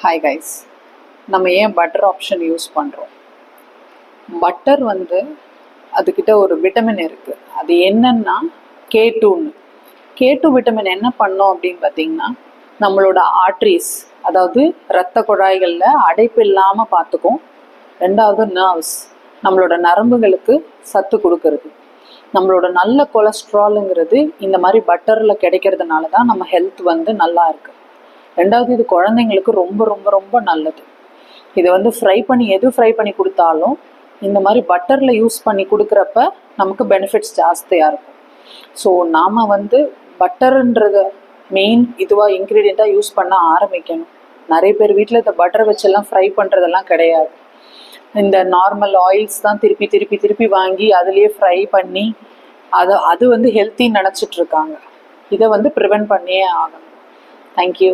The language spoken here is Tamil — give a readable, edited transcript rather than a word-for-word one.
ஹாய் கைஸ், நம்ம ஏன் பட்டர் ஆப்ஷன் யூஸ் பண்ணுறோம்? பட்டர் அதுக்கிட்ட ஒரு விட்டமின் இருக்குது. அது என்னன்னா K2ன்னு. K2 விட்டமின் என்ன பண்ணோம் அப்படின்னு பார்த்தீங்கன்னா, நம்மளோட ஆர்ட்ரிஸ், அதாவது இரத்த குழாய்களில் அடைப்பு இல்லாமல் பார்த்துக்கும். ரெண்டாவது நர்வ்ஸ், நம்மளோட நரம்புகளுக்கு சத்து கொடுக்கறது. நம்மளோட நல்ல கொலஸ்ட்ராலுங்கிறது இந்த மாதிரி பட்டரில் கிடைக்கிறதுனால தான் நம்ம ஹெல்த் நல்லா இருக்குது. ரெண்டாவது, இது குழந்தைங்களுக்கு ரொம்ப ரொம்ப ரொம்ப நல்லது. இது ஃப்ரை பண்ணி கொடுத்தாலும் இந்த மாதிரி பட்டரில் யூஸ் பண்ணி கொடுக்குறப்ப நமக்கு பெனிஃபிட்ஸ் ஜாஸ்தியாக இருக்கும். ஸோ நாம் பட்டருன்றது மெயின் இதுவாக இன்க்ரீடியண்ட்டாக யூஸ் பண்ண ஆரம்பிக்கணும். நிறைய பேர் வீட்டில் இந்த பட்டரை வச்செல்லாம் ஃப்ரை பண்ணுறதெல்லாம் கிடையாது. இந்த நார்மல் ஆயில்ஸ் தான் திருப்பி திருப்பி திருப்பி வாங்கி அதுலேயே ஃப்ரை பண்ணி அது ஹெல்த்தின்னு நினச்சிட்ருக்காங்க. இதை ப்ரிவென்ட் பண்ணியே ஆகணும். தேங்க்யூ.